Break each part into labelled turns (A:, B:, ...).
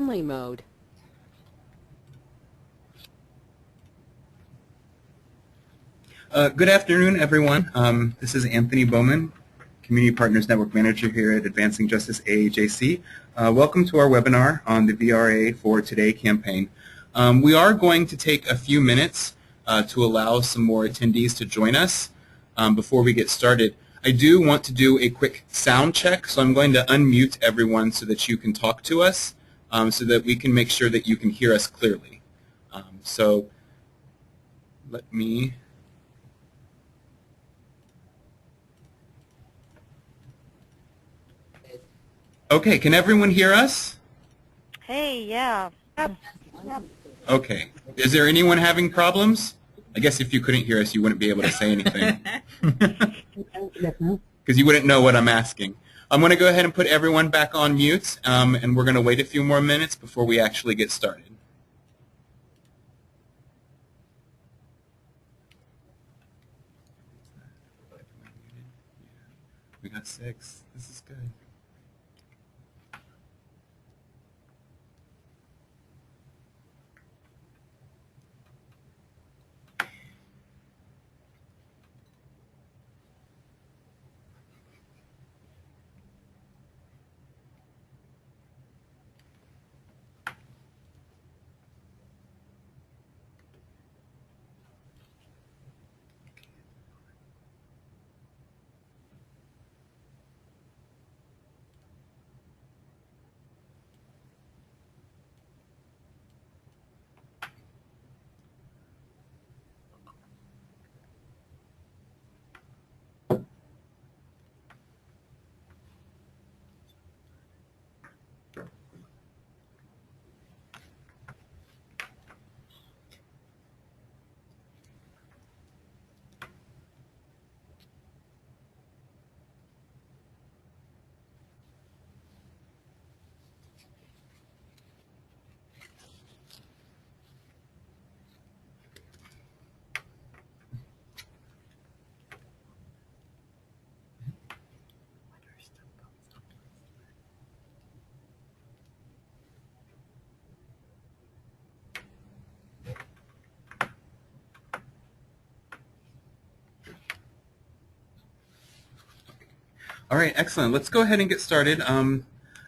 A: Only mode.
B: Good afternoon, everyone. This is Anthony Bowman, Community Partners Network Manager here at Advancing Justice AAJC. Welcome to our webinar on the VRA for Today campaign. We are going to take a few minutes to allow some more attendees to join us before we get started. I do want to do a quick sound check, so I'm going to unmute everyone so that you can talk to us, so that we can make sure that you can hear us clearly. So let me... Okay, can everyone hear us?
C: Hey, yeah.
B: Okay. Is there anyone having problems? I guess if you couldn't hear us, you wouldn't be able to say anything. Because you wouldn't know what I'm asking. I'm going to go ahead and put everyone back on mute, and we're going to wait a few more minutes before we actually get started. We got 6. This is good. All right, excellent. Let's go ahead and get started.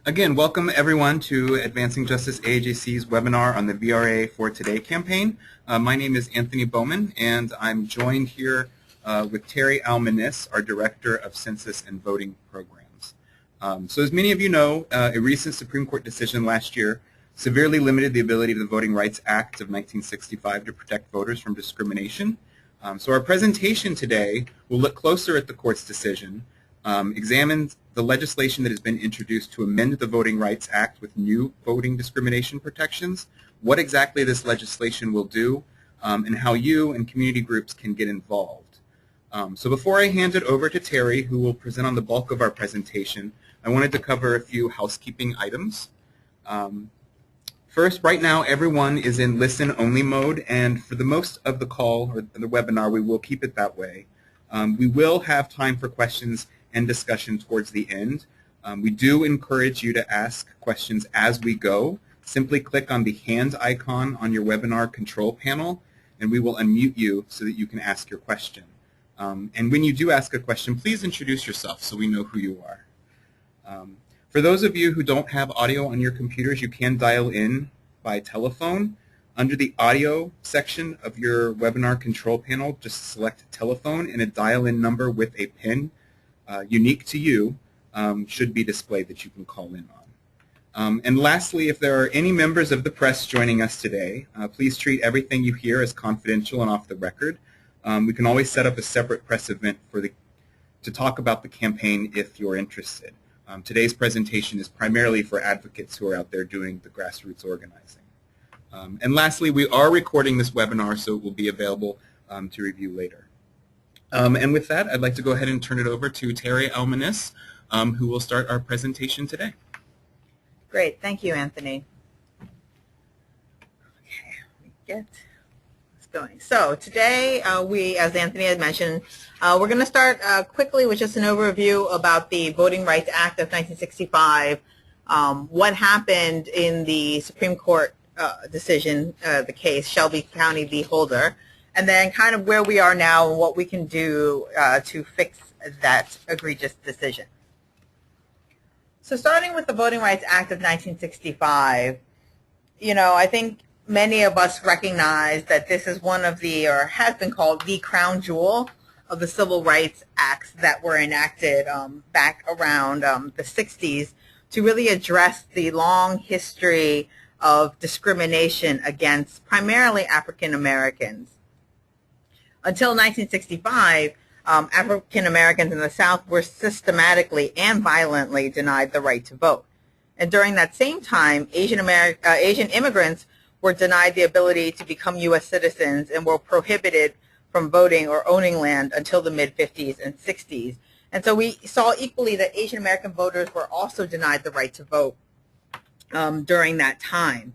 B: Again, welcome everyone to Advancing Justice AAJC's webinar on the VRA for Today campaign. My name is Anthony Bowman, and I'm joined here with Terry Almanis, our Director of Census and Voting Programs. So as many of you know, a recent Supreme Court decision last year severely limited the ability of the Voting Rights Act of 1965 to protect voters from discrimination. So our presentation today will look closer at the court's decision, examine the legislation that has been introduced to amend the Voting Rights Act with new voting discrimination protections, what exactly this legislation will do, and how you and community groups can get involved. So before I hand it over to Terry, who will present on the bulk of our presentation, I wanted to cover a few housekeeping items. First, right now everyone is in listen-only mode, and for the most of the call or the webinar, we will keep it that way. We will have time for questions and discussion towards the end. We do encourage you to ask questions as we go. Simply click on the hand icon on your webinar control panel, and we will unmute you so that you can ask your question. And when you do ask a question, please introduce yourself so we know who you are. For those of you who don't have audio on your computers, you can dial in by telephone. Under the audio section of your webinar control panel, just select telephone, and a dial-in number with a PIN unique to you should be displayed that you can call in on. And lastly, if there are any members of the press joining us today, please treat everything you hear as confidential and off the record. We can always set up a separate press event to talk about the campaign if you're interested. Today's presentation is primarily for advocates who are out there doing the grassroots organizing. And lastly, we are recording this webinar, so it will be available to review later. And with that, I'd like to go ahead and turn it over to Terry Almanis, who will start our presentation today.
D: Great. Thank you, Anthony. Okay, let me get this going. So today, we, as Anthony had mentioned, we're going to start quickly with just an overview about the Voting Rights Act of 1965, what happened in the Supreme Court decision, the case Shelby County v. Holder, and then kind of where we are now and what we can do to fix that egregious decision. So starting with the Voting Rights Act of 1965, I think many of us recognize that this is one of the, or has been called, the crown jewel of the Civil Rights Acts that were enacted back around the 60s to really address the long history of discrimination against primarily African Americans. Until 1965, African Americans in the South were systematically and violently denied the right to vote. And during that same time, Asian immigrants were denied the ability to become U.S. citizens and were prohibited from voting or owning land until the mid-50s and 60s. And so we saw equally that Asian American voters were also denied the right to vote during that time.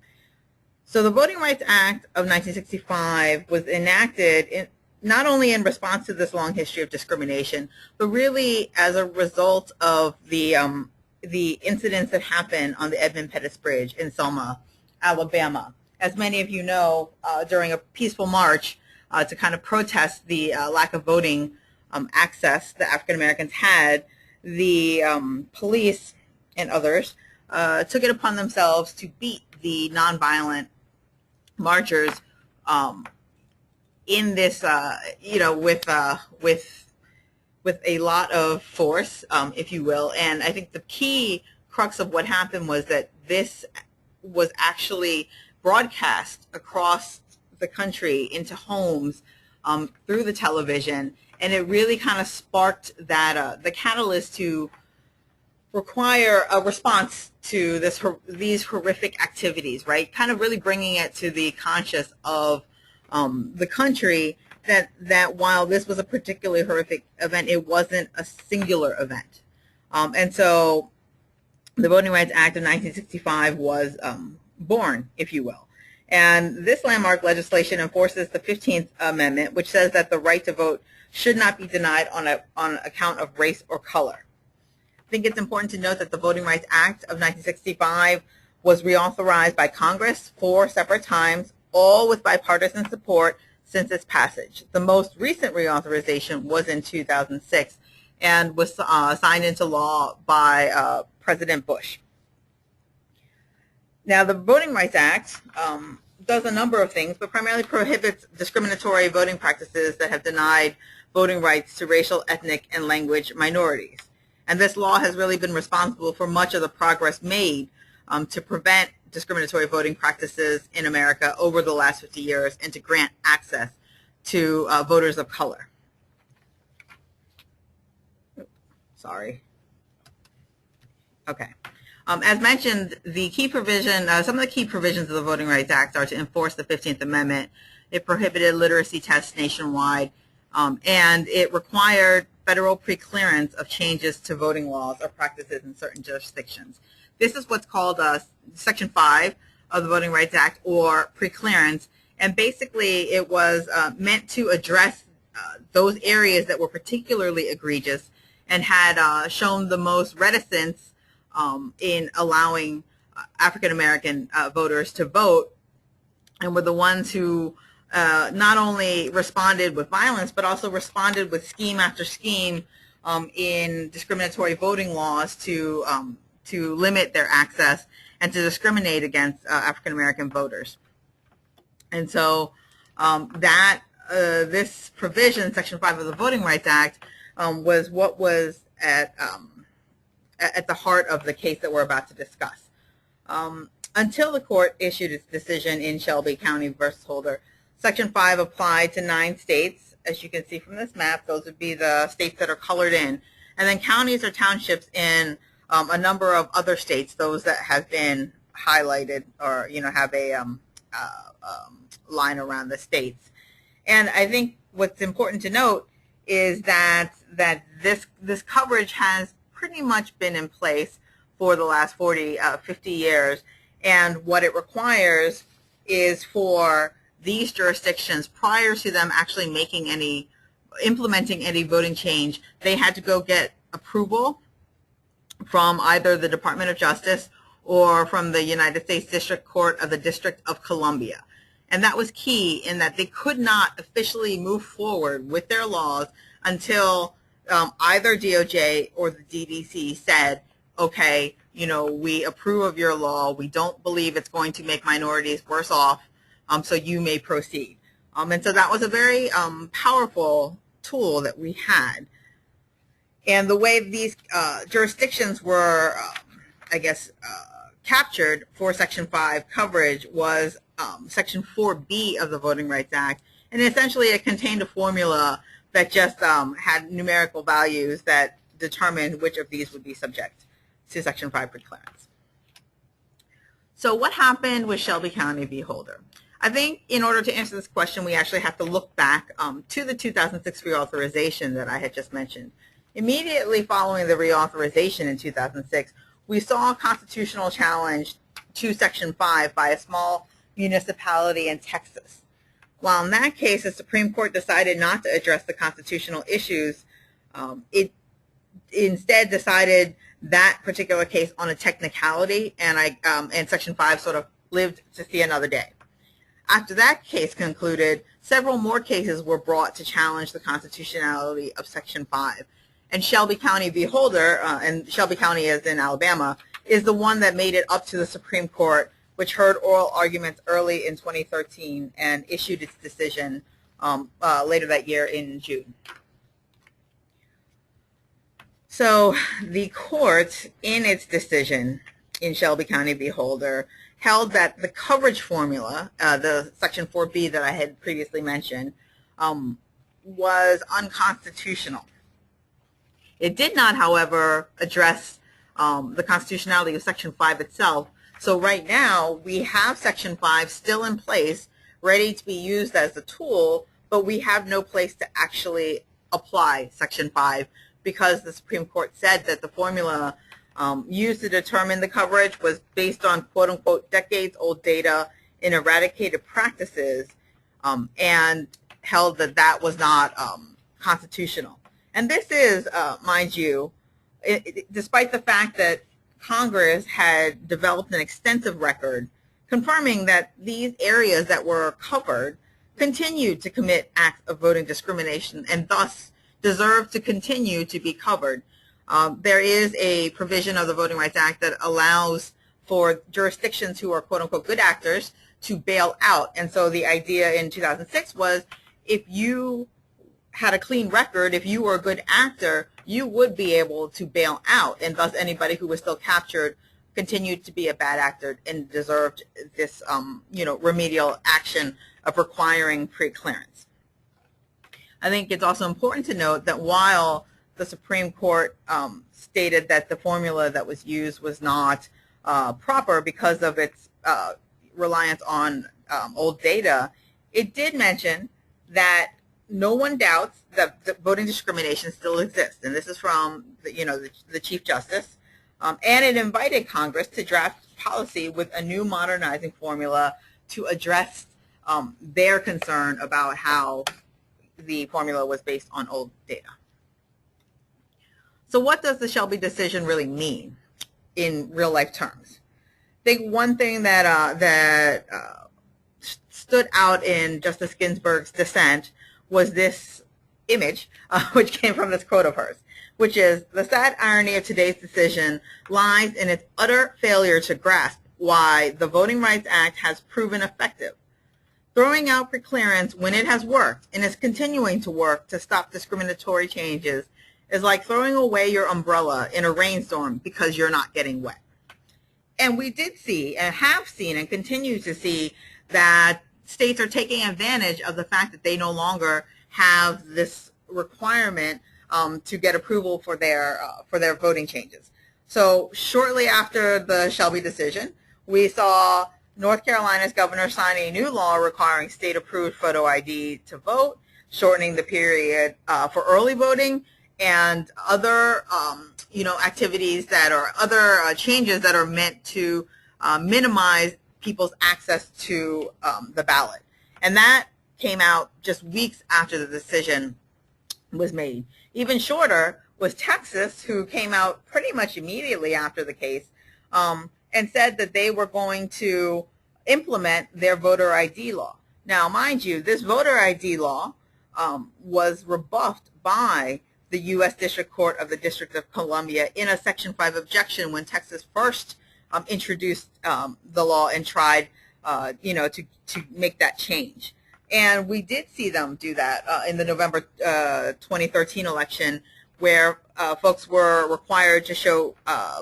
D: So the Voting Rights Act of 1965 was enacted not only in response to this long history of discrimination, but really as a result of the incidents that happened on the Edmund Pettus Bridge in Selma, Alabama. As many of you know, during a peaceful march to kind of protest the lack of voting access that African Americans had, the police and others took it upon themselves to beat the nonviolent marchers in this, with a lot of force, if you will. And I think the key crux of what happened was that this was actually broadcast across the country into homes through the television, and it really kind of sparked that the catalyst to require a response to these horrific activities, right? Kind of really bringing it to the conscious of the country that while this was a particularly horrific event, it wasn't a singular event. And so the Voting Rights Act of 1965 was born, if you will. And this landmark legislation enforces the 15th Amendment, which says that the right to vote should not be denied on account of race or color. I think it's important to note that the Voting Rights Act of 1965 was reauthorized by Congress 4 separate times, all with bipartisan support since its passage. The most recent reauthorization was in 2006 and was signed into law by President Bush. Now, the Voting Rights Act does a number of things, but primarily prohibits discriminatory voting practices that have denied voting rights to racial, ethnic, and language minorities. And this law has really been responsible for much of the progress made to prevent discriminatory voting practices in America over the last 50 years and to grant access to voters of color. Sorry. Okay. As mentioned, the key provision, some of the key provisions of the Voting Rights Act are to enforce the 15th Amendment. It prohibited literacy tests nationwide, and it required federal preclearance of changes to voting laws or practices in certain jurisdictions. This is what's called Section 5 of the Voting Rights Act, or preclearance, and basically it was meant to address those areas that were particularly egregious and had shown the most reticence in allowing African American voters to vote, and were the ones who not only responded with violence, but also responded with scheme after scheme in discriminatory voting laws to limit their access and to discriminate against African American voters. And so this provision, Section 5 of the Voting Rights Act, was what was at the heart of the case that we're about to discuss. Until the court issued its decision in Shelby County versus Holder, Section 5 applied to 9 states. As you can see from this map, those would be the states that are colored in. And then counties or townships in a number of other states, those that have been highlighted or, have a line around the states. And I think what's important to note is that this coverage has pretty much been in place for the last 50 years. And what it requires is for these jurisdictions, prior to them actually implementing any voting change, they had to go get approval from either the Department of Justice or from the United States District Court of the District of Columbia. And that was key in that they could not officially move forward with their laws until either DOJ or the DDC said, okay, we approve of your law. We don't believe it's going to make minorities worse off, so you may proceed. And so that was a very powerful tool that we had. And the way these jurisdictions were, captured for Section 5 coverage was Section 4B of the Voting Rights Act. And essentially it contained a formula that just had numerical values that determined which of these would be subject to Section 5 preclearance. So what happened with Shelby County v. Holder? I think in order to answer this question, we actually have to look back to the 2006 reauthorization that I had just mentioned. Immediately following the reauthorization in 2006, we saw a constitutional challenge to Section 5 by a small municipality in Texas. While in that case, the Supreme Court decided not to address the constitutional issues, it instead decided that particular case on a technicality, and Section 5 sort of lived to see another day. After that case concluded, several more cases were brought to challenge the constitutionality of Section 5. And Shelby County v. Holder, and Shelby County is in Alabama, is the one that made it up to the Supreme Court, which heard oral arguments early in 2013 and issued its decision later that year in June. So the court, in its decision in Shelby County v. Holder, held that the coverage formula, the Section 4B that I had previously mentioned, was unconstitutional. It did not, however, address the constitutionality of Section 5 itself. So right now, we have Section 5 still in place, ready to be used as a tool, but we have no place to actually apply Section 5 because the Supreme Court said that the formula used to determine the coverage was based on quote-unquote decades-old data in eradicated practices, and held that that was not constitutional. And this is, mind you, despite the fact that Congress had developed an extensive record confirming that these areas that were covered continued to commit acts of voting discrimination and thus deserve to continue to be covered. There is a provision of the Voting Rights Act that allows for jurisdictions who are quote-unquote good actors to bail out. And so the idea in 2006 was if you had a clean record, if you were a good actor, you would be able to bail out, and thus anybody who was still captured continued to be a bad actor and deserved this remedial action of requiring preclearance. I think it's also important to note that while the Supreme Court stated that the formula that was used was not proper because of its reliance on old data, it did mention that no one doubts that voting discrimination still exists, and this is from the Chief Justice, and it invited Congress to draft policy with a new modernizing formula to address their concern about how the formula was based on old data. So what does the Shelby decision really mean in real life terms? I think one thing that stood out in Justice Ginsburg's dissent was this image, which came from this quote of hers, which is, the sad irony of today's decision lies in its utter failure to grasp why the Voting Rights Act has proven effective. Throwing out preclearance when it has worked and is continuing to work to stop discriminatory changes is like throwing away your umbrella in a rainstorm because you're not getting wet. And we did see and have seen and continue to see that states are taking advantage of the fact that they no longer have this requirement to get approval for their voting changes. So shortly after the Shelby decision, we saw North Carolina's governor sign a new law requiring state-approved photo ID to vote, shortening the period for early voting, and other activities that are other changes that are meant to minimize people's access to the ballot. And that came out just weeks after the decision was made. Even shorter was Texas, who came out pretty much immediately after the case and said that they were going to implement their voter ID law. Now, mind you, this voter ID law was rebuffed by the U.S. District Court of the District of Columbia in a Section 5 objection when Texas first introduced the law and tried, to make that change. And we did see them do that in the November 2013 election, where folks were required to show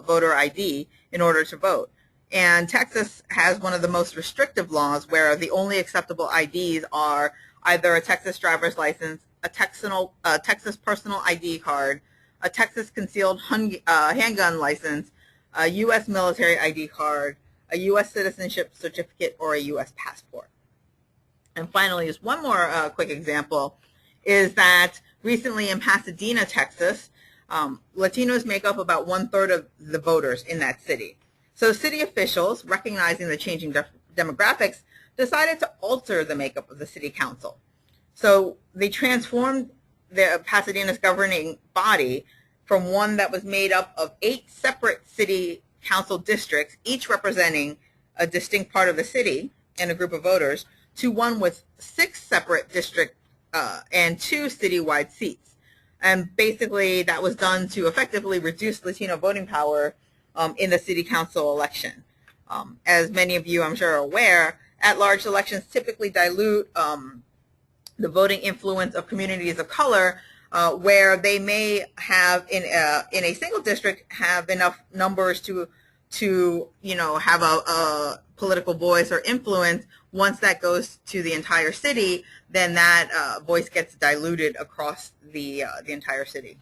D: voter ID in order to vote. And Texas has one of the most restrictive laws where the only acceptable IDs are either a Texas driver's license, a Texas personal ID card, a Texas concealed handgun license, a U.S. military ID card, a U.S. citizenship certificate, or a U.S. passport. And finally, just one more quick example is that recently in Pasadena, Texas, Latinos make up about 1/3 of the voters in that city. So city officials, recognizing the changing demographics, decided to alter the makeup of the city council. So they transformed Pasadena's governing body from one that was made up of 8 separate city council districts, each representing a distinct part of the city and a group of voters, to one with 6 separate districts and 2 citywide seats. And basically that was done to effectively reduce Latino voting power in the city council election. As many of you, I'm sure, are aware, at-large elections typically dilute the voting influence of communities of color, where they may have in a single district have enough numbers to have a political voice or influence. Once that goes to the entire city, then that voice gets diluted across the entire city.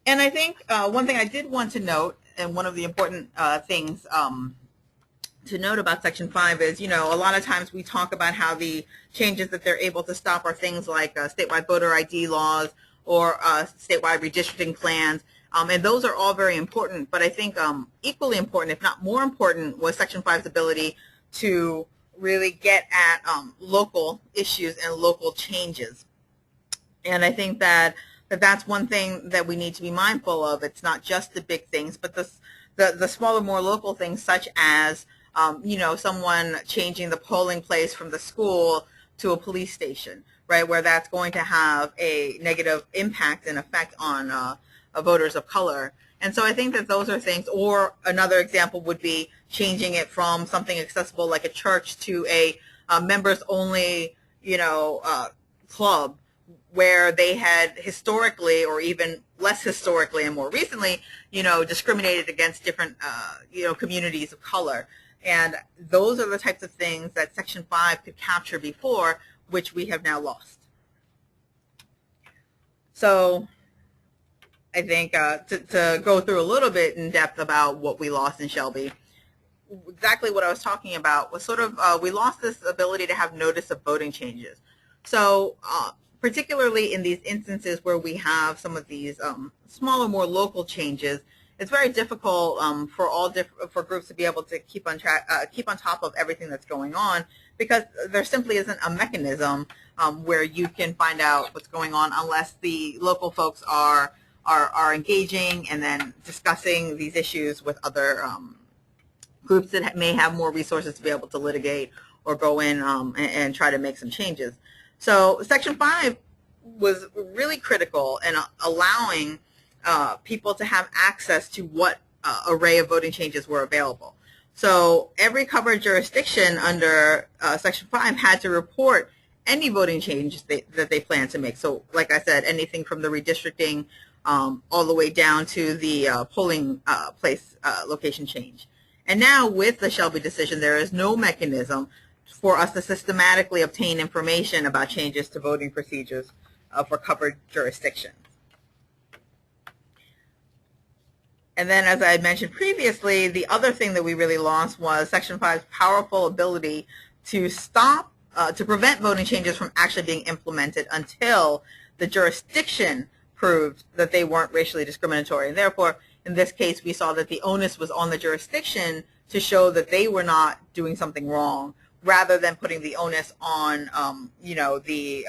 D: And I think one thing I did want to note, and one of the important things to note about Section 5 is, a lot of times we talk about how the changes that they're able to stop are things like statewide voter ID laws or statewide redistricting plans. And those are all very important. But I think equally important, if not more important, was Section 5's ability to really get at local issues and local changes. And I think that that's one thing that we need to be mindful of. It's not just the big things, but the smaller, more local things, such as someone changing the polling place from the school to a police station, right, where that's going to have a negative impact and effect on voters of color. And so I think that those are things, or another example would be changing it from something accessible like a church to a members-only, club, where they had historically, or even less historically and more recently, discriminated against different, communities of color. And those are the types of things that Section 5 could capture before, which we have now lost. So I think to go through a little bit in depth about what we lost in Shelby, exactly what I was talking about was sort of we lost this ability to have notice of voting changes. So particularly in these instances where we have some of these smaller, more local changes, it's very difficult for groups to be able to keep on top of everything that's going on, because there simply isn't a mechanism where you can find out what's going on unless the local folks are engaging and then discussing these issues with other groups that may have more resources to be able to litigate or go in and try to make some changes. So Section 5 was really critical in allowing people to have access to what array of voting changes were available. So every covered jurisdiction under Section 5 had to report any voting changes that they plan to make. So like I said, anything from the redistricting all the way down to the polling place location change. And now with the Shelby decision, there is no mechanism for us to systematically obtain information about changes to voting procedures for covered jurisdictions. And then, as I had mentioned previously, the other thing that we really lost was Section 5's powerful ability to stop, to prevent voting changes from actually being implemented until the jurisdiction proved that they weren't racially discriminatory. And therefore, in this case, we saw that the onus was on the jurisdiction to show that they were not doing something wrong, rather than putting the onus on, the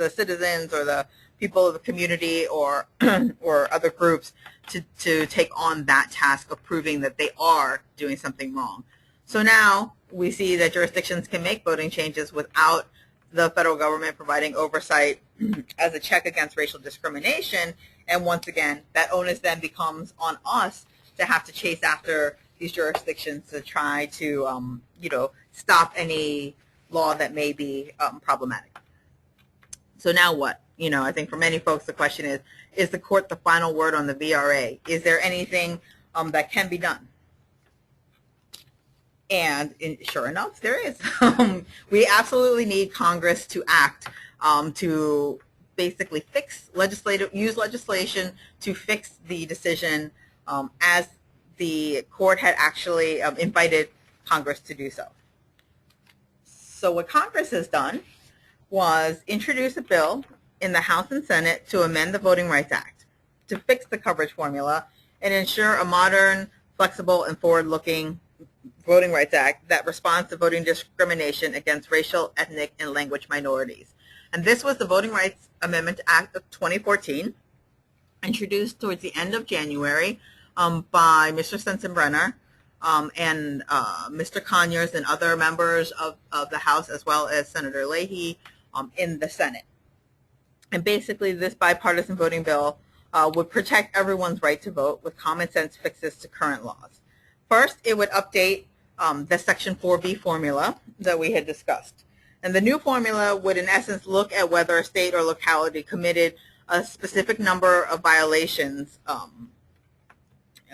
D: citizens or the people of the community or or other groups to take on that task of proving that they are doing something wrong. So now we see that jurisdictions can make voting changes without the federal government providing oversight as a check against racial discrimination. And once again, that onus then becomes on us to have to chase after these jurisdictions to try to, stop any law that may be problematic. So now what? I think for many folks the question is the court the final word on the VRA? Is there anything that can be done? And sure enough, there is. We absolutely need Congress to act to basically use legislation to fix the decision as the court had actually invited Congress to do so. So what Congress has done was introduce a bill in the House and Senate to amend the Voting Rights Act to fix the coverage formula and ensure a modern, flexible, and forward-looking Voting Rights Act that responds to voting discrimination against racial, ethnic, and language minorities. And this was the Voting Rights Amendment Act of 2014, introduced towards the end of January by Mr. Sensenbrenner and Mr. Conyers and other members of the House, as well as Senator Leahy in the Senate. And basically, this bipartisan voting bill would protect everyone's right to vote with common sense fixes to current laws. First, it would update the Section 4B formula that we had discussed. And the new formula would, in essence, look at whether a state or locality committed a specific number of violations,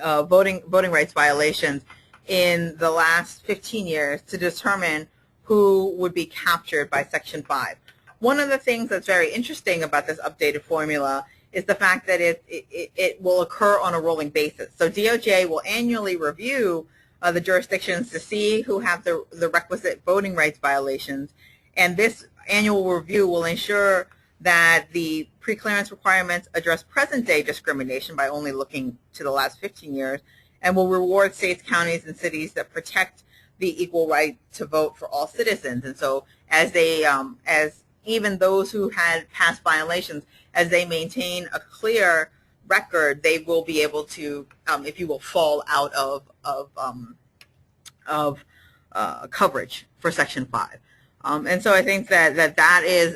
D: voting rights violations, in the last 15 years to determine who would be captured by Section 5. One of the things that's very interesting about this updated formula is the fact that it will occur on a rolling basis. So DOJ will annually review the jurisdictions to see who have the requisite voting rights violations, and this annual review will ensure that the preclearance requirements address present-day discrimination by only looking to the last 15 years, and will reward states, counties, and cities that protect the equal right to vote for all citizens. And so as they, as even those who had past violations, as they maintain a clear record, they will be able to, if you will, fall out of coverage for Section 5. And so I think that is,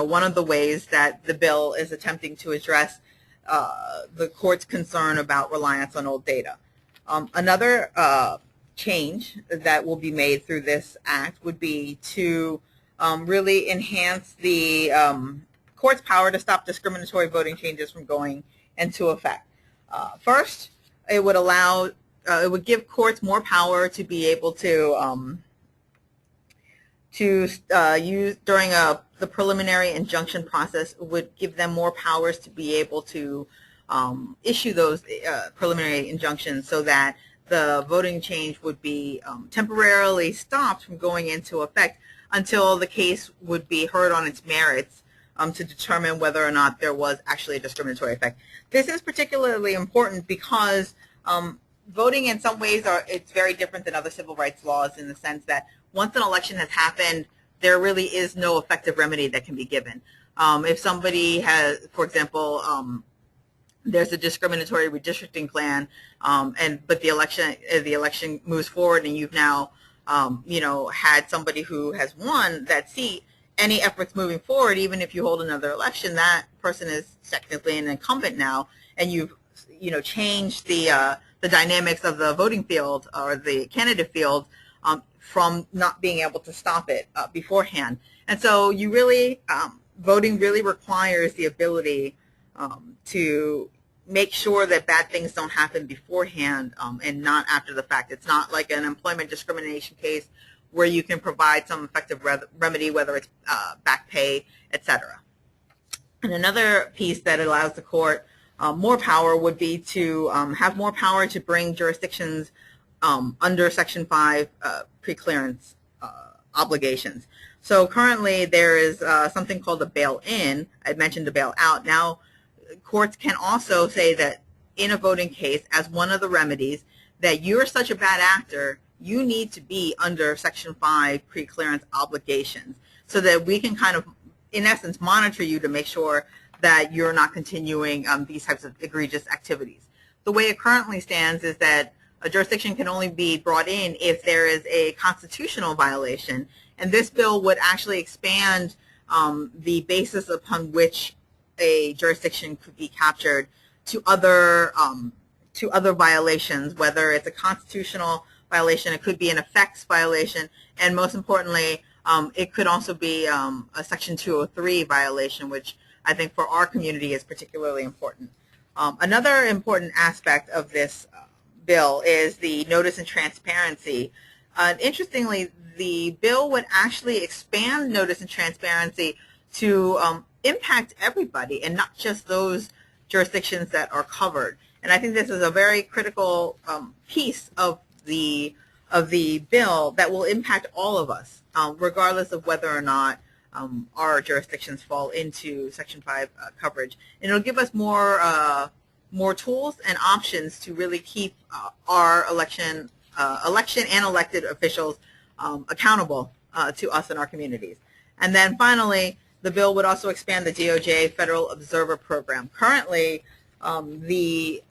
D: one of the ways that the bill is attempting to address the court's concern about reliance on old data. Another change that will be made through this act would be to really enhance the court's power to stop discriminatory voting changes from going into effect. First, it would allow, it would give courts more power to be able to use during the preliminary injunction process. Would give them more powers to be able to issue those preliminary injunctions so that the voting change would be temporarily stopped from going into effect until the case would be heard on its merits to determine whether or not there was actually a discriminatory effect. This is particularly important because voting in some ways it's very different than other civil rights laws in the sense that once an election has happened, there really is no effective remedy that can be given. If somebody has, for example, there's a discriminatory redistricting plan, but the election moves forward, and you've now, had somebody who has won that seat. Any efforts moving forward, even if you hold another election, that person is technically an incumbent now, and you've, changed the dynamics of the voting field or the candidate field from not being able to stop it beforehand. And so you really, voting really requires the ability to make sure that bad things don't happen beforehand and not after the fact. It's not like an employment discrimination case where you can provide some effective remedy, whether it's back pay, etc. And another piece that allows the court more power would be to have more power to bring jurisdictions under Section 5 preclearance obligations. So currently there is something called a bail-in. I mentioned a bail-out. Now courts can also say that in a voting case, as one of the remedies, that you're such a bad actor, you need to be under Section 5 preclearance obligations so that we can kind of, in essence, monitor you to make sure that you're not continuing these types of egregious activities. The way it currently stands is that a jurisdiction can only be brought in if there is a constitutional violation, and this bill would actually expand the basis upon which a jurisdiction could be captured to other violations, whether it's a constitutional violation, it could be an effects violation, and most importantly, it could also be a Section 203 violation, which I think for our community is particularly important. Another important aspect of this bill is the notice and transparency. Interestingly, the bill would actually expand notice and transparency to impact everybody and not just those jurisdictions that are covered. And I think this is a very critical piece of the bill that will impact all of us, regardless of whether or not our jurisdictions fall into Section 5 coverage. And it'll give us more tools and options to really keep our election and elected officials accountable to us and our communities. And then finally, the bill would also expand the DOJ Federal Observer Program. Currently, the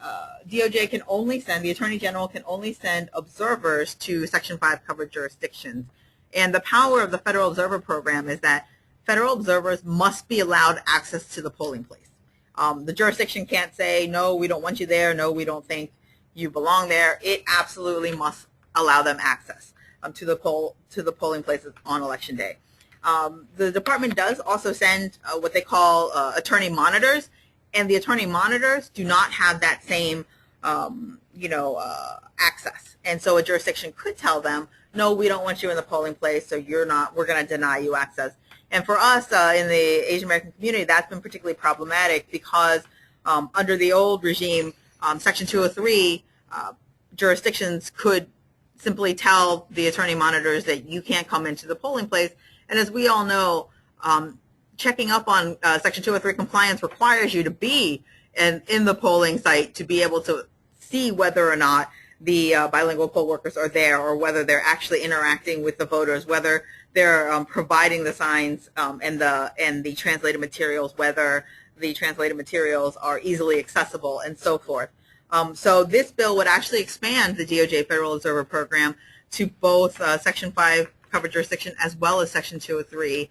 D: DOJ can only send, the Attorney General can only send observers to Section 5 covered jurisdictions. And the power of the Federal Observer Program is that federal observers must be allowed access to the polling place. The jurisdiction can't say, no, we don't want you there, no, we don't think you belong there. It absolutely must allow them access to the polling places on Election Day. The department does also send what they call attorney monitors, and the attorney monitors do not have that same access. And so a jurisdiction could tell them, no, we don't want you in the polling place, so we're going to deny you access. And for us in the Asian American community, that's been particularly problematic because under the old regime, Section 203, jurisdictions could simply tell the attorney monitors that you can't come into the polling place. And as we all know, checking up on Section 203 compliance requires you to be in the polling site to be able to see whether or not the bilingual poll workers are there, or whether they're actually interacting with the voters, whether they're providing the signs and the translated materials, whether the translated materials are easily accessible, and so forth. So this bill would actually expand the DOJ Federal Observer Program to both Section 5 covered jurisdiction as well as Section 203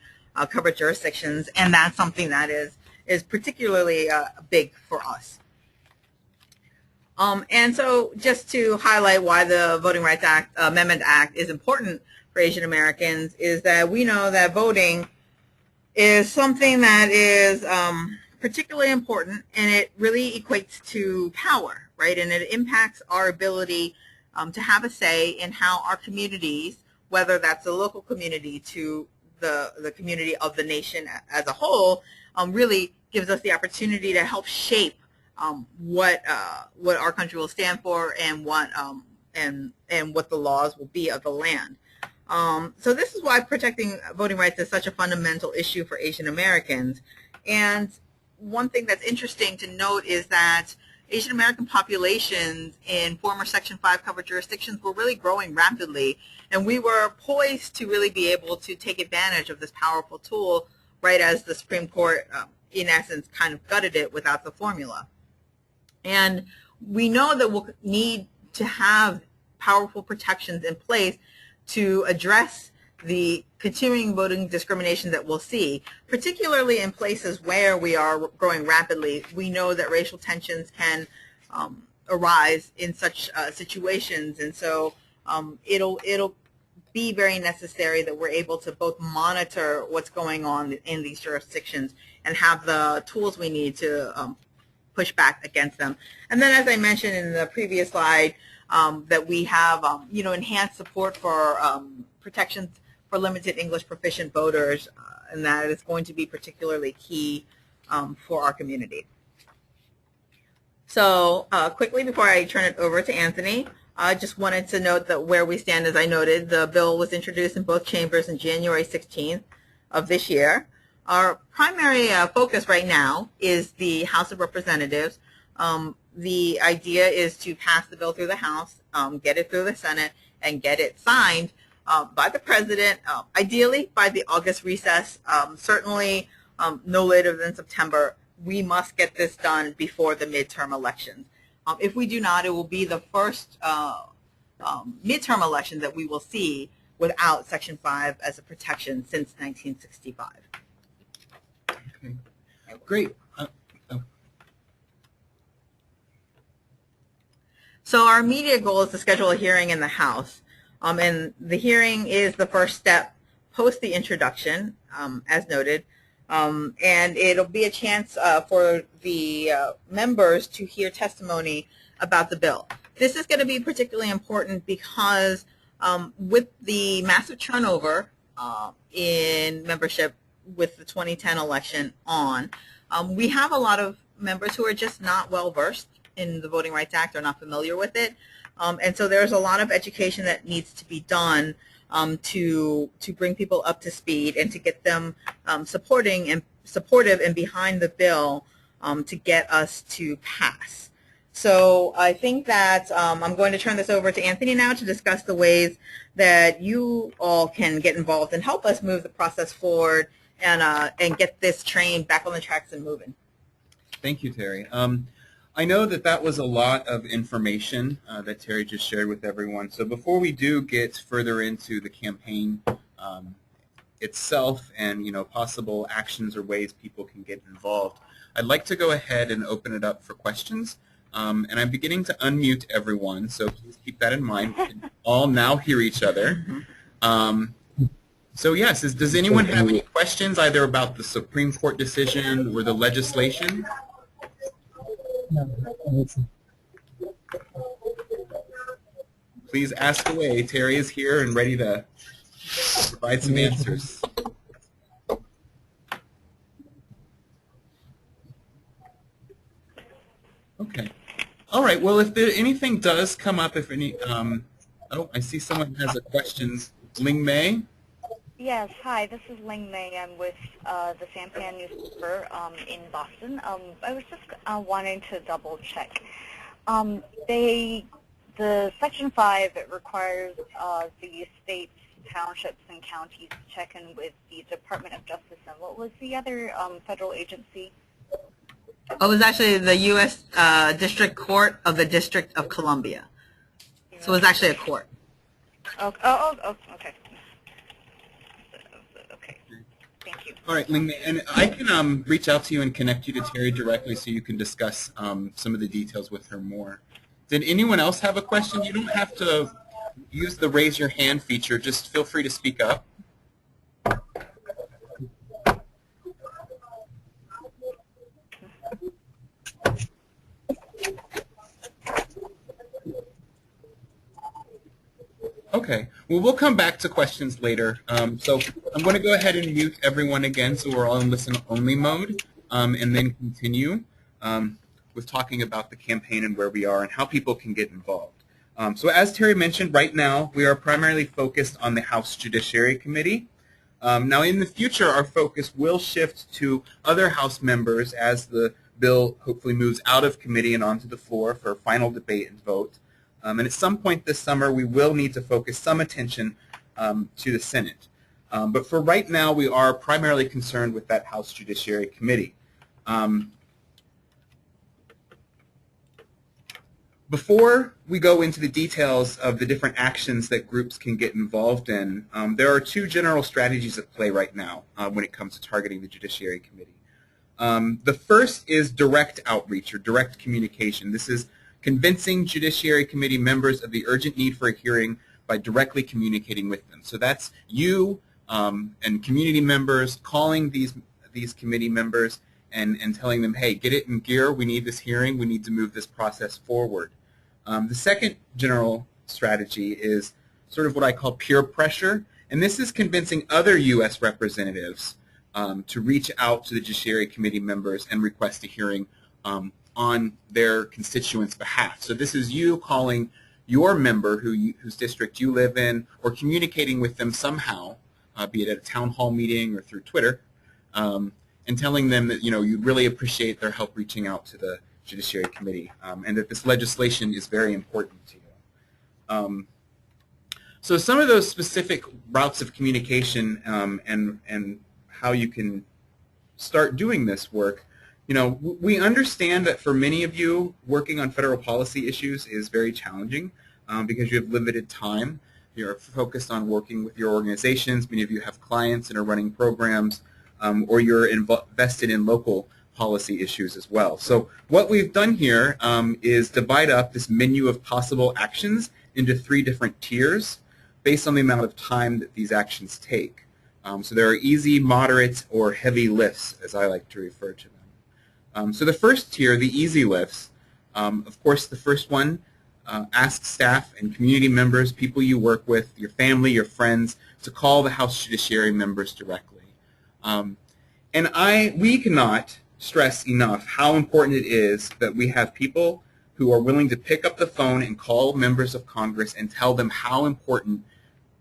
D: covered jurisdictions, and that's something that is particularly big for us. And so just to highlight why the Voting Rights Act, Amendment Act is important for Asian Americans is that we know that voting is something that is particularly important, and it really equates to power, right? And it impacts our ability to have a say in how our communities, whether that's a local community to the community of the nation as a whole, really gives us the opportunity to help shape what our country will stand for and what the laws will be of the land. So this is why protecting voting rights is such a fundamental issue for Asian Americans. And one thing that's interesting to note is that Asian American populations in former Section 5 covered jurisdictions were really growing rapidly, and we were poised to really be able to take advantage of this powerful tool right as the Supreme Court, in essence, kind of gutted it without the formula. And we know that we'll need to have powerful protections in place to address the continuing voting discrimination that we'll see, particularly in places where we are growing rapidly. We know that racial tensions can arise in such situations, and so it'll be very necessary that we're able to both monitor what's going on in these jurisdictions and have the tools we need to push back against them. And then, as I mentioned in the previous slide, that we have enhanced support for protections for limited English proficient voters, and that is going to be particularly key for our community. So quickly before I turn it over to Anthony, I just wanted to note that where we stand, as I noted, the bill was introduced in both chambers on January 16th of this year. Our primary focus right now is the House of Representatives. The idea is to pass the bill through the House, get it through the Senate, and get it signed by the President, ideally by the August recess, certainly no later than September. we must get this done before the midterm elections. If we do not, it will be the first midterm election that we will see without Section 5 as a protection since 1965.
B: Okay, great.
D: So our immediate goal is to schedule a hearing in the House. And the hearing is the first step post the introduction, as noted. And it'll be a chance for the members to hear testimony about the bill. This is going to be particularly important because with the massive turnover in membership with the 2010 election on, we have a lot of members who are just not well versed in the Voting Rights Act, are not familiar with it. And so there's a lot of education that needs to be done to bring people up to speed and to get them supportive and behind the bill to get us to pass. So I think that I'm going to turn this over to Anthony now to discuss the ways that you all can get involved and help us move the process forward and get this train back on the tracks and moving.
B: Thank you, Terry. I know that that was a lot of information that Terry just shared with everyone. So before we do get further into the campaign itself and possible actions or ways people can get involved, I'd like to go ahead and open it up for questions. And I'm beginning to unmute everyone, so please keep that in mind. We can all now hear each other. So yes, does anyone have any questions either about the Supreme Court decision or the legislation? Please ask away. Terry is here and ready to provide some answers. Okay. All right. Well, if anything does come up, if any, oh, I see someone has a question. Ling Mei?
C: Yes, hi, this is Ling Mei. I'm with the Sampan newspaper in Boston. I was just wanting to double check. The Section 5, it requires the states, townships, and counties to check in with the Department of Justice. And what was the other federal agency?
D: Oh, it was actually the U.S. District Court of the District of Columbia. So it was actually a court.
C: Oh, okay. Okay, thank you.
B: All right, Ling Mei, and I can reach out to you and connect you to Terry directly so you can discuss some of the details with her more. Did anyone else have a question? You don't have to use the raise your hand feature. Just feel free to speak up. Okay. Well, we'll come back to questions later. So I'm going to go ahead and mute everyone again so we're all in listen-only mode, and then continue with talking about the campaign and where we are and how people can get involved. So as Terry mentioned, right now we are primarily focused on the House Judiciary Committee. Now in the future, our focus will shift to other House members as the bill hopefully moves out of committee and onto the floor for final debate and vote. And at some point this summer, we will need to focus some attention to the Senate. But for right now, we are primarily concerned with that House Judiciary Committee. Before we go into the details of the different actions that groups can get involved in, there are two general strategies at play right now when it comes to targeting the Judiciary Committee. The first is direct outreach or direct communication. This is convincing Judiciary Committee members of the urgent need for a hearing by directly communicating with them. So that's you and community members calling these committee members and telling them, hey, get it in gear, we need this hearing, we need to move this process forward. The second general strategy is sort of what I call peer pressure, and this is convincing other U.S. representatives to reach out to the Judiciary Committee members and request a hearing on their constituents' behalf. So this is you calling your member whose district you live in or communicating with them somehow, be it at a town hall meeting or through Twitter, and telling them that you really appreciate their help reaching out to the Judiciary Committee and that this legislation is very important to you. So some of those specific routes of communication and how you can start doing this work We understand that for many of you, working on federal policy issues is very challenging because you have limited time. You're focused on working with your organizations. Many of you have clients and are running programs, or you're invested in local policy issues as well. So what we've done here is divide up this menu of possible actions into 3 different tiers based on the amount of time that these actions take. So there are easy, moderate, or heavy lifts, as I like to refer to them. So the first tier, the easy lifts, of course the first one, ask staff and community members, people you work with, your family, your friends, to call the House Judiciary members directly. We cannot stress enough how important it is that we have people who are willing to pick up the phone and call members of Congress and tell them how important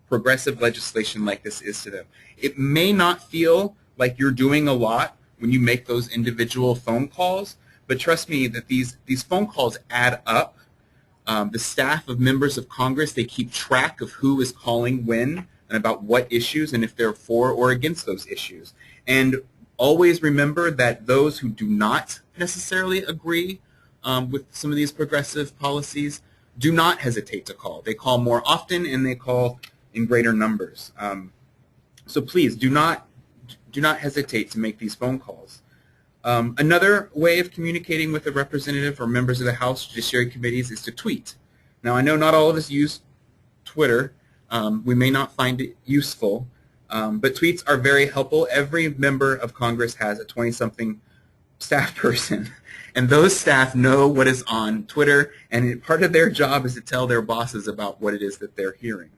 B: progressive legislation like this is to them. It may not feel like you're doing a lot when you make those individual phone calls, but trust me that these phone calls add up. The staff of members of Congress, they keep track of who is calling when and about what issues and if they're for or against those issues. And always remember that those who do not necessarily agree with some of these progressive policies do not hesitate to call. They call more often and they call in greater numbers. So please do not hesitate to make these phone calls. Another way of communicating with a representative or members of the House Judiciary Committees is to tweet. Now, I know not all of us use Twitter. We may not find it useful, but tweets are very helpful. Every member of Congress has a 20-something staff person, and those staff know what is on Twitter, and part of their job is to tell their bosses about what it is that they're hearing.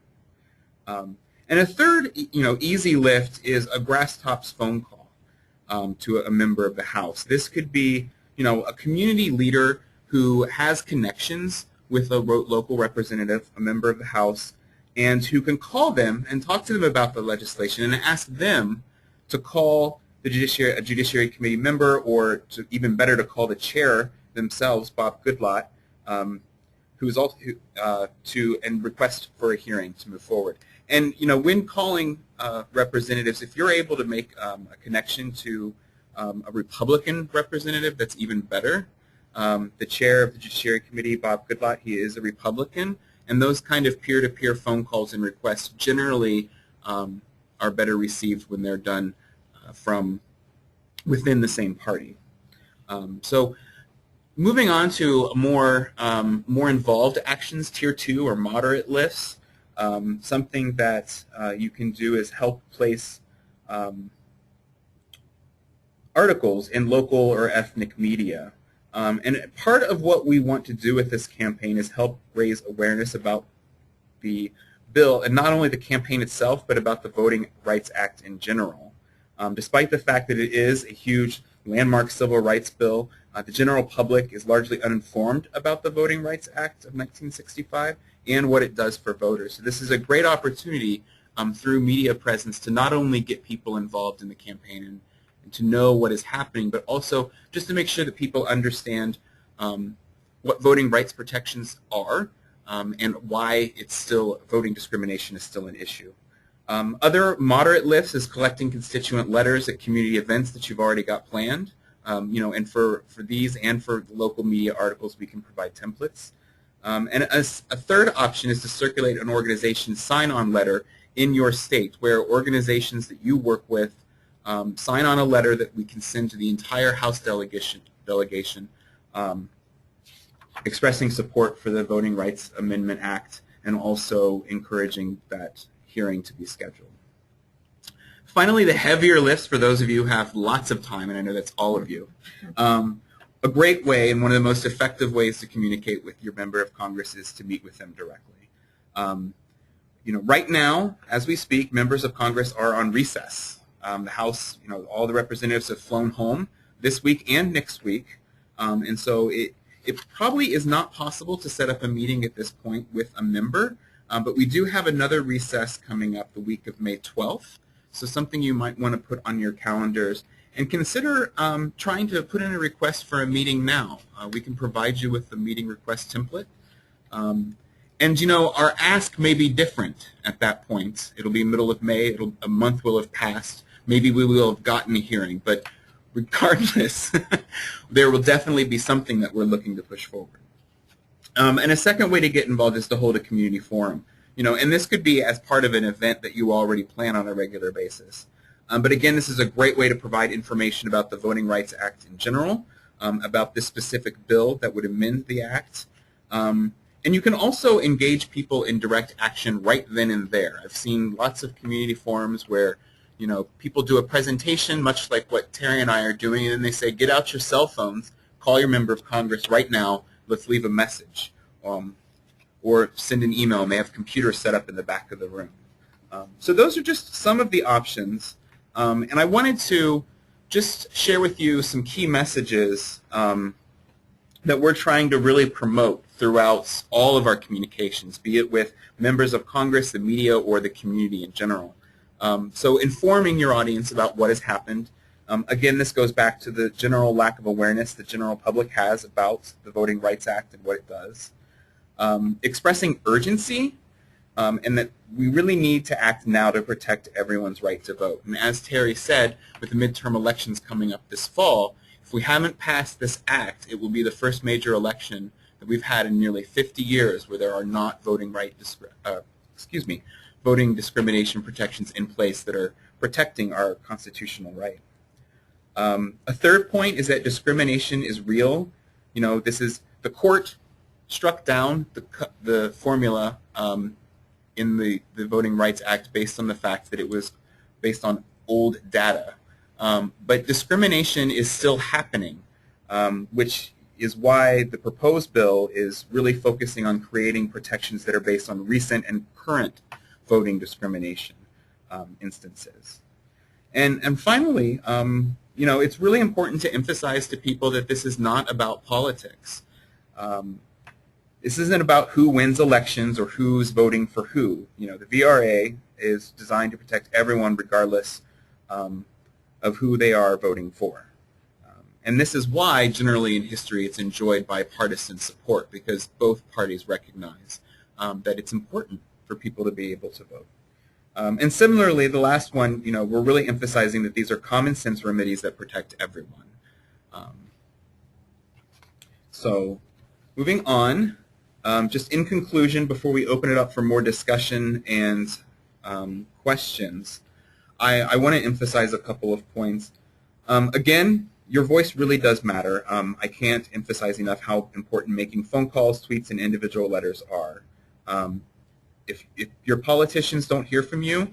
B: And a third, easy lift is a grass tops phone call to a member of the House. This could be, a community leader who has connections with a local representative, a member of the House, and who can call them and talk to them about the legislation and ask them to call a Judiciary Committee member, or to even better, to call the chair themselves, Bob Goodlatte, who is also and request for a hearing to move forward. And when calling representatives, if you're able to make a connection to a Republican representative, that's even better. The chair of the Judiciary Committee, Bob Goodlatte, he is a Republican, and those kind of peer-to-peer phone calls and requests generally are better received when they're done from within the same party. So moving on to more involved actions, Tier 2 or moderate lifts. Something that you can do is help place articles in local or ethnic media. And part of what we want to do with this campaign is help raise awareness about the bill, and not only the campaign itself, but about the Voting Rights Act in general. Despite the fact that it is a huge landmark civil rights bill, the general public is largely uninformed about the Voting Rights Act of 1965 and what it does for voters. So this is a great opportunity through media presence to not only get people involved in the campaign and to know what is happening, but also just to make sure that people understand what voting rights protections are and why voting discrimination is still an issue. Other moderate lifts is collecting constituent letters at community events that you've already got planned. And for these and for local media articles, we can provide templates. And a third option is to circulate an organization's sign-on letter in your state, where organizations that you work with sign on a letter that we can send to the entire House delegation expressing support for the Voting Rights Amendment Act and also encouraging that hearing to be scheduled. Finally, the heavier lifts for those of you who have lots of time, and I know that's all of you. A great way and one of the most effective ways to communicate with your member of Congress is to meet with them directly. Right now, as we speak, members of Congress are on recess. The House, all the representatives have flown home this week and next week, and so it probably is not possible to set up a meeting at this point with a member, but we do have another recess coming up the week of May 12th, so something you might want to put on your calendars. And consider trying to put in a request for a meeting now. We can provide you with the meeting request template. And our ask may be different at that point. It'll be middle of May. A month will have passed. Maybe we will have gotten a hearing. But regardless, there will definitely be something that we're looking to push forward. And a second way to get involved is to hold a community forum. And this could be as part of an event that you already plan on a regular basis. But again, this is a great way to provide information about the Voting Rights Act in general, about this specific bill that would amend the act. And you can also engage people in direct action right then and there. I've seen lots of community forums where people do a presentation, much like what Terry and I are doing, and then they say, get out your cell phones, call your member of Congress right now, let's leave a message. Or send an email, and they have computers set up in the back of the room. So those are just some of the options. And I wanted to just share with you some key messages that we're trying to really promote throughout all of our communications, be it with members of Congress, the media, or the community in general. So informing your audience about what has happened. Again, this goes back to the general lack of awareness the general public has about the Voting Rights Act and what it does. Expressing urgency, and that we really need to act now to protect everyone's right to vote. And as Terry said, with the midterm elections coming up this fall, if we haven't passed this act, it will be the first major election that we've had in nearly 50 years where there are not voting discrimination protections in place that are protecting our constitutional right. A third point is that discrimination is real. This is the court struck down the formula in the Voting Rights Act based on the fact that it was based on old data. But discrimination is still happening, which is why the proposed bill is really focusing on creating protections that are based on recent and current voting discrimination instances. And finally, it's really important to emphasize to people that this is not about politics. This isn't about who wins elections or who's voting for who. The VRA is designed to protect everyone regardless of who they are voting for. And this is why, generally in history, it's enjoyed bipartisan support, because both parties recognize that it's important for people to be able to vote. And similarly, the last one, we're really emphasizing that these are common sense remedies that protect everyone. So moving on. Just in conclusion, before we open it up for more discussion and questions, I want to emphasize a couple of points. Again, your voice really does matter. I can't emphasize enough how important making phone calls, tweets, and individual letters are. If your politicians don't hear from you,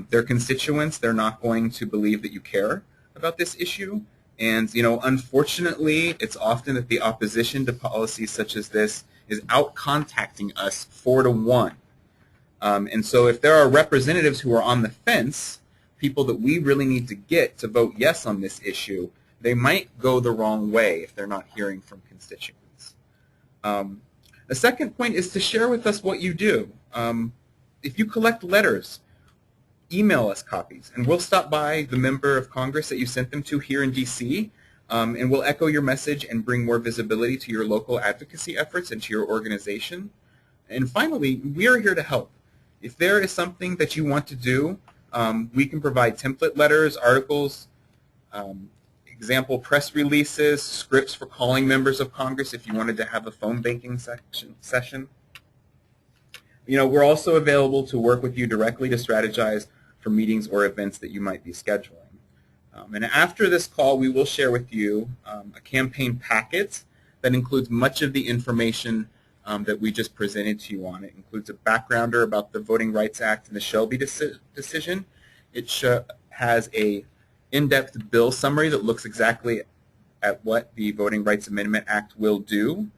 B: their constituents, they're not going to believe that you care about this issue. And, unfortunately, it's often that the opposition to policies such as this is out contacting us 4-to-1. And so if there are representatives who are on the fence, people that we really need to get to vote yes on this issue, they might go the wrong way if they're not hearing from constituents. The second point is to share with us what you do. If you collect letters, email us copies, and we'll stop by the member of Congress that you sent them to here in D.C., and we'll echo your message and bring more visibility to your local advocacy efforts and to your organization. And finally, we are here to help. If there is something that you want to do, we can provide template letters, articles, example press releases, scripts for calling members of Congress if you wanted to have a phone banking session. We're also available to work with you directly to strategize for meetings or events that you might be scheduling. And after this call, we will share with you a campaign packet that includes much of the information that we just presented to you on. It includes a backgrounder about the Voting Rights Act and the Shelby decision. It has a in-depth bill summary that looks exactly at what the Voting Rights Amendment Act will do.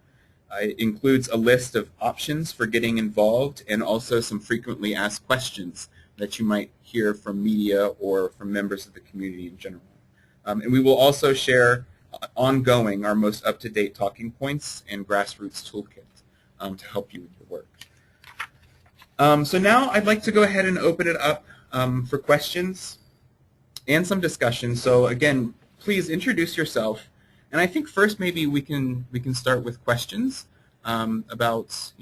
B: It includes a list of options for getting involved and also some frequently asked questions that you might hear from media or from members of the community in general. And we will also share ongoing our most up-to-date talking points and grassroots toolkit to help you with your work. So now I'd like to go ahead and open it up for questions and some discussion. So again, please introduce yourself. And I think first maybe we can start with questions about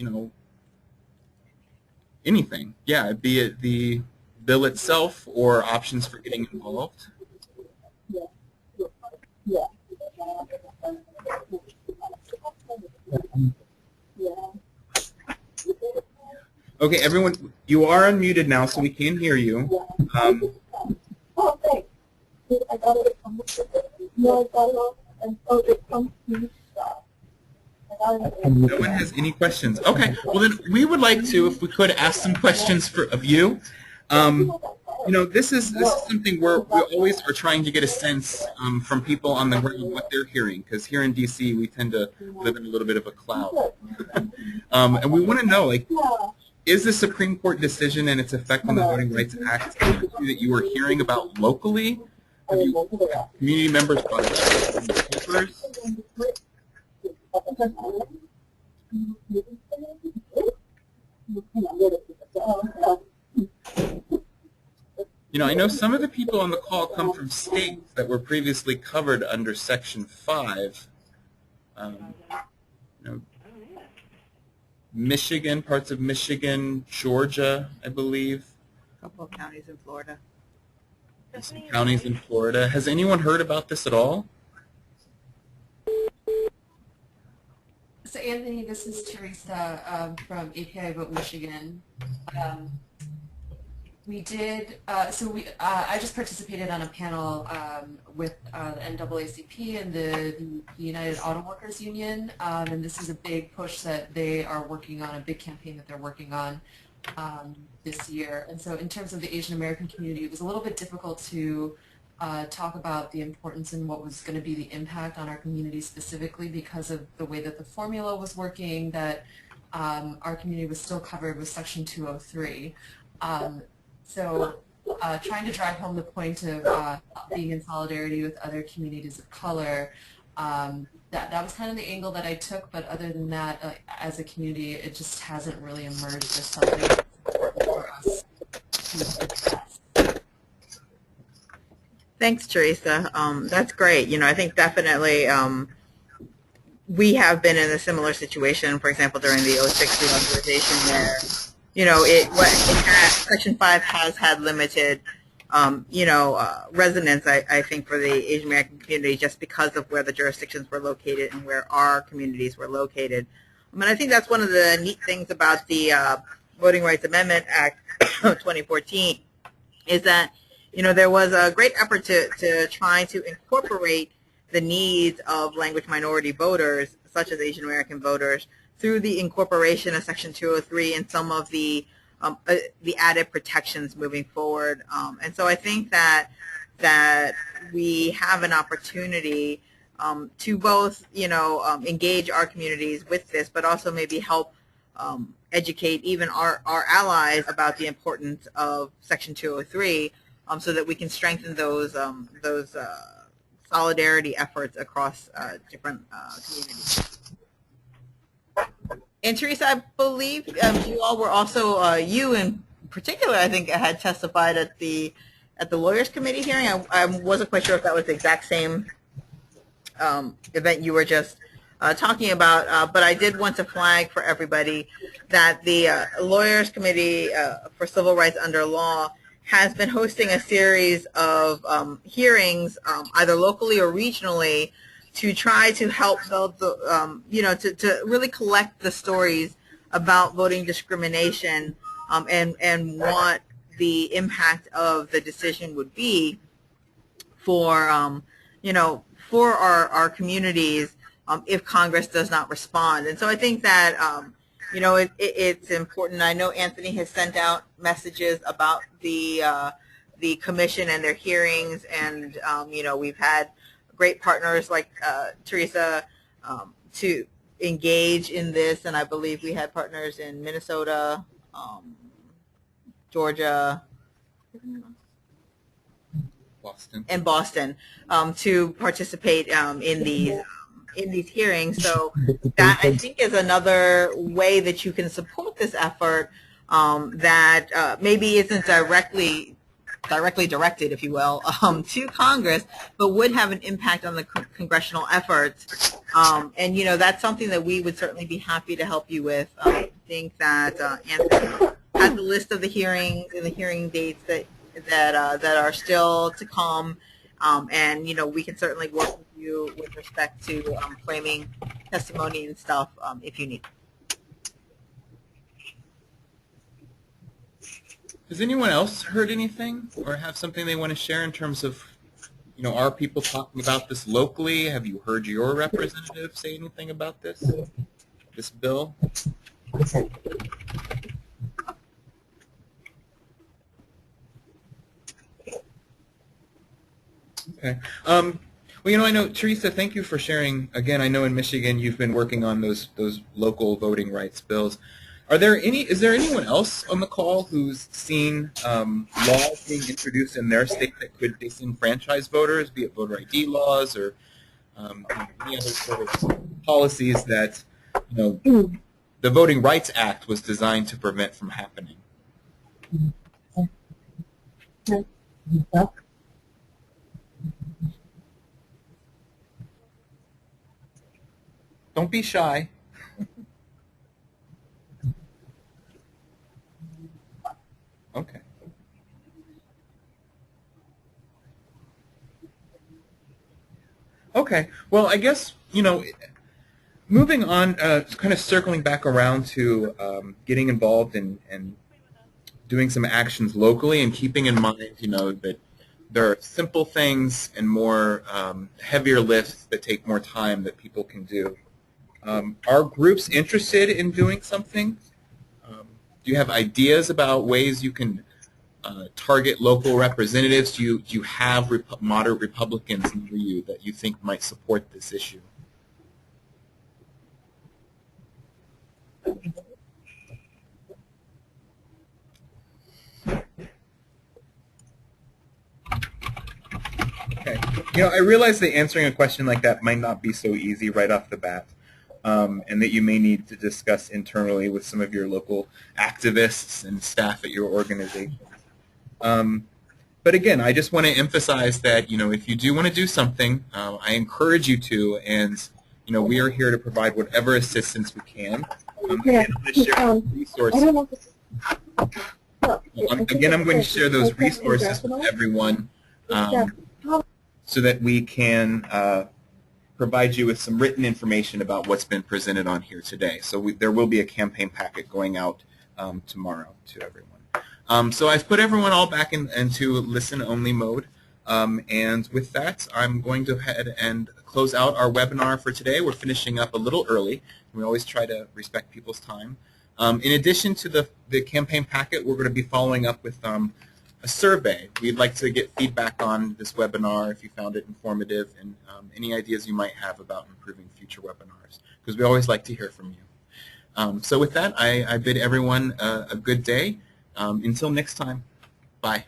B: anything. Yeah, be it the bill itself or options for getting involved. Okay, everyone, you are unmuted now, so we can hear you. No one has any questions. Okay, well then we would like to, if we could, ask some questions of you. You know, this is something we always are trying to get a sense from people on the ground what they're hearing, because here in D.C. we tend to live in a little bit of a cloud, and we want to know, like, is the Supreme Court decision and its effect on the Voting Rights Act an issue that you are hearing about locally? Have community members brought it up in the papers? You know, I know some of the people on the call come from states that were previously covered under Section 5. You know, Michigan, parts of Michigan, Georgia, I believe.
D: A couple of counties in Florida.
B: Some counties in Florida. Has anyone heard about this at all?
A: So Anthony, this is Teresa from API Vote Michigan. We did, I just participated on a panel with the NAACP and the United Auto Workers Union, and this is a big push that they are working on, a big campaign that they're working on this year. And so in terms of the Asian American community, it was a little bit difficult to talk about the importance and what was going to be the impact on our community specifically because of the way that the formula was working, that our community was still covered with Section 203. So trying to drive home the point of being in solidarity with other communities of color, that was kind of the angle that I took, but other than that, as a community, it just hasn't really emerged as something that's important for us to address.
D: Thanks, Teresa. That's great. You know, I think definitely we have been in a similar situation, for example, during the 06 reauthorization where, you know, Section 5 has had limited, resonance, I think, for the Asian American community just because of where the jurisdictions were located and where our communities were located. I mean, I think that's one of the neat things about the Voting Rights Amendment Act of 2014 is that, you know, there was a great effort to try to incorporate the needs of language minority voters, such as Asian American voters, through the incorporation of Section 203 and some of the added protections moving forward. And so I think that we have an opportunity to both, engage our communities with this, but also maybe help educate even our allies about the importance of Section 203, so that we can strengthen those solidarity efforts across different communities. And Teresa, I believe you all were also, you in particular, I think, had testified at the Lawyers Committee hearing. I wasn't quite sure if that was the exact same event you were just talking about, but I did want to flag for everybody that the Lawyers Committee for Civil Rights Under Law has been hosting a series of hearings, either locally or regionally, to try to help build the, to really collect the stories about voting discrimination and what the impact of the decision would be for, for our communities if Congress does not respond. And so I think that, it's important. I know Anthony has sent out messages about the commission and their hearings, and, we've had great partners like Teresa to engage in this, and I believe we had partners in Minnesota, Georgia, and Boston to participate in these hearings. So that, I think, is another way that you can support this effort that maybe isn't directly directed, if you will, to Congress, but would have an impact on the congressional efforts. And, that's something that we would certainly be happy to help you with. I think that Anthony has the list of the hearings and the hearing dates that are still to come. And, we can certainly work with you with respect to framing testimony and stuff if you need.
B: Has anyone else heard anything or have something they want to share in terms of, are people talking about this locally? Have you heard your representative say anything about this bill? Okay. Well, I know, Teresa, thank you for sharing. Again, I know in Michigan you've been working on those local voting rights bills. Is there anyone else on the call who's seen laws being introduced in their state that could disenfranchise voters, be it voter ID laws or any other sort of policies that the Voting Rights Act was designed to prevent from happening? Don't be shy. Okay. Okay. Well, I guess, moving on, kind of circling back around to getting involved and doing some actions locally and keeping in mind, that there are simple things and more heavier lifts that take more time that people can do. Are groups interested in doing something? Do you have ideas about ways you can target local representatives? Do you have moderate Republicans near you that you think might support this issue? Okay. I realize that answering a question like that might not be so easy right off the bat. And that you may need to discuss internally with some of your local activists and staff at your organization. But again, I just want to emphasize that, if you do want to do something, I encourage you to, and, we are here to provide whatever assistance we can. Again, I'm going to share resources. Again, I'm going to share those resources with everyone so that we can provide you with some written information about what's been presented on here today. So there will be a campaign packet going out tomorrow to everyone. So I've put everyone all back into listen-only mode. And with that, I'm going to go ahead and close out our webinar for today. We're finishing up a little early. We always try to respect people's time. In addition to the campaign packet, we're going to be following up with a survey. We'd like to get feedback on this webinar if you found it informative and any ideas you might have about improving future webinars, because we always like to hear from you. So with that, I bid everyone a good day. Until next time, bye.